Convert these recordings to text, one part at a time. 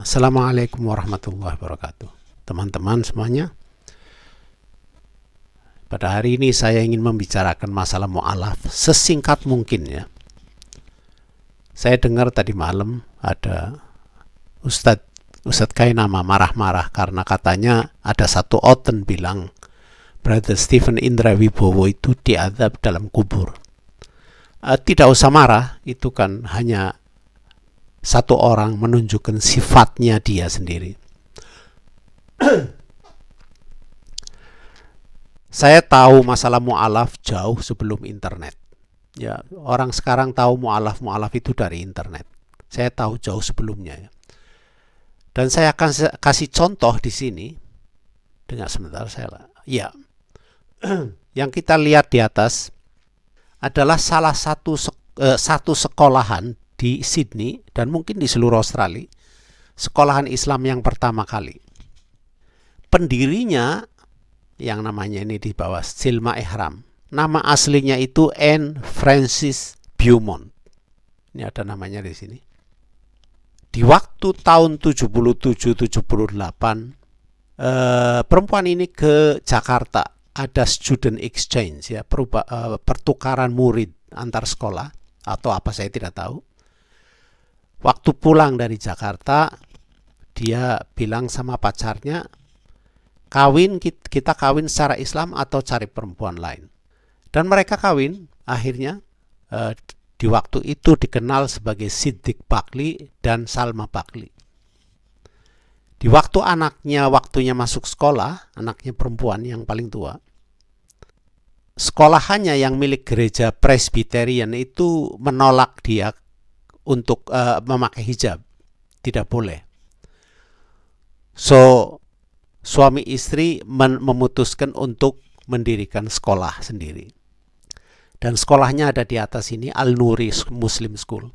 Assalamualaikum warahmatullahi wabarakatuh. Teman-teman semuanya, pada hari ini saya ingin membicarakan masalah mu'alaf sesingkat mungkin ya. Saya dengar tadi malam ada Ustadz Kainama marah-marah karena katanya ada satu oten bilang Brother Stephen Indra Wibowo itu diazab dalam kubur. Tidak usah marah, itu kan hanya satu orang menunjukkan sifatnya dia sendiri. Saya tahu masalah mu'alaf jauh sebelum internet. Ya, orang sekarang tahu mu'alaf itu dari internet. Saya tahu jauh sebelumnya ya. Dan saya akan kasih contoh di sini. Dengar sebentar saya. Ya. Yang kita lihat di atas adalah salah satu sekolahan di Sydney dan mungkin di seluruh Australia, sekolahan Islam yang pertama kali. Pendirinya yang namanya ini di bawah Silma Ihram, nama aslinya itu Anne Francis Beaumont. Ini ada namanya di sini. Di waktu tahun 77-78, perempuan ini ke Jakarta, ada student exchange ya, pertukaran murid antar sekolah atau apa saya tidak tahu. Waktu pulang dari Jakarta, dia bilang sama pacarnya, kita kawin secara Islam atau cari perempuan lain. Dan mereka kawin, akhirnya di waktu itu dikenal sebagai Siddiq Bakli dan Salma Bakli. Di waktu waktunya masuk sekolah, anaknya perempuan yang paling tua, sekolahannya yang milik gereja Presbyterian itu menolak dia untuk memakai hijab, tidak boleh. So suami istri memutuskan untuk mendirikan sekolah sendiri, dan sekolahnya ada di atas ini, Al-Nuri Muslim School.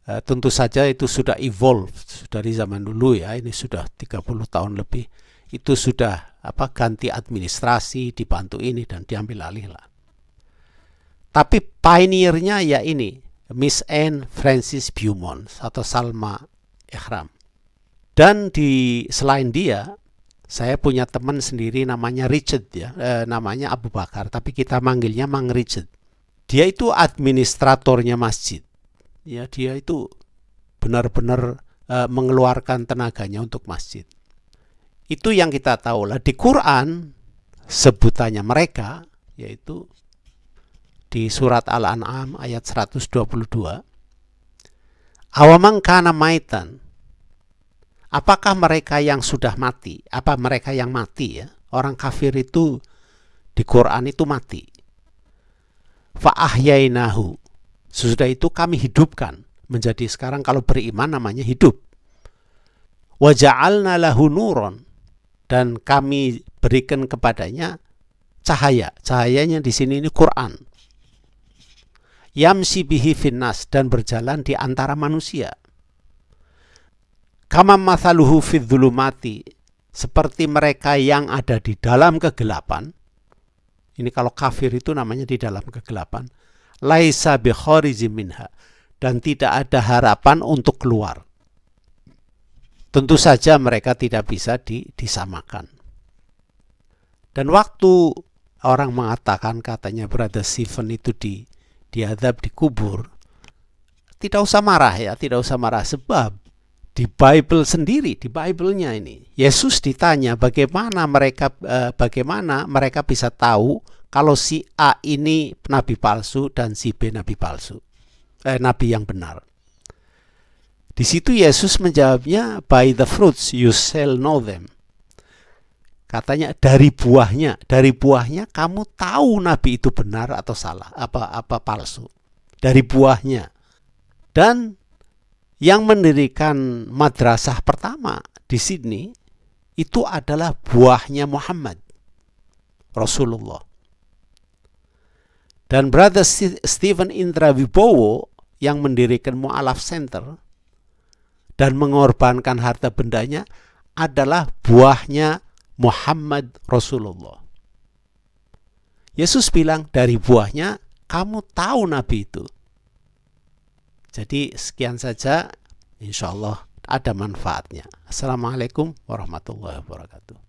Tentu saja itu sudah evolve dari zaman dulu ya, ini sudah 30 tahun lebih. Itu sudah ganti administrasi, dibantu ini dan diambil alih lah. Tapi pioneernya ya ini Miss Anne Francis Beaumont atau Salma Ihram. Dan selain dia, saya punya teman sendiri namanya Richard ya, namanya Abu Bakar, tapi kita manggilnya Mang Richard. Dia itu administratornya masjid. Ya, dia itu benar-benar mengeluarkan tenaganya untuk masjid. Itu yang kita tahu lah. Di Quran sebutannya mereka yaitu di surat Al-An'am ayat 122, awamang kana maitan, apakah mereka yang sudah mati, apa mereka yang mati ya, orang kafir itu di Quran itu mati, fa'ahyainahu, sesudah itu kami hidupkan menjadi, sekarang kalau beriman namanya hidup, waja'alna lahu nuron, dan kami berikan kepadanya cahaya, cahayanya di sini ini Quran, yamsi bihi finnas, dan berjalan di antara manusia, kama mathaluhu fidzulumati, seperti mereka yang ada di dalam kegelapan. Ini kalau kafir itu namanya di dalam kegelapan, laisa bi kharijim minha, dan tidak ada harapan untuk keluar. Tentu saja mereka tidak bisa disamakan. Dan waktu orang mengatakan katanya Brother Stephen itu diazab di kubur, tidak usah marah ya, tidak usah marah, sebab di Bible sendiri, di Bible-nya ini, Yesus ditanya bagaimana mereka bisa tahu kalau si A ini nabi palsu dan si B nabi palsu, nabi yang benar. Di situ Yesus menjawabnya, by the fruits you shall know them. Katanya dari buahnya kamu tahu nabi itu benar atau salah, apa palsu. Dari buahnya. Dan yang mendirikan madrasah pertama di Sydney itu adalah buahnya Muhammad Rasulullah. Dan Brother Stephen Indra Wibowo yang mendirikan Mu'alaf Center dan mengorbankan harta bendanya adalah buahnya Muhammad Rasulullah. Yesus bilang dari buahnya kamu tahu nabi itu. Jadi sekian saja, insya Allah ada manfaatnya. Assalamualaikum warahmatullahi wabarakatuh.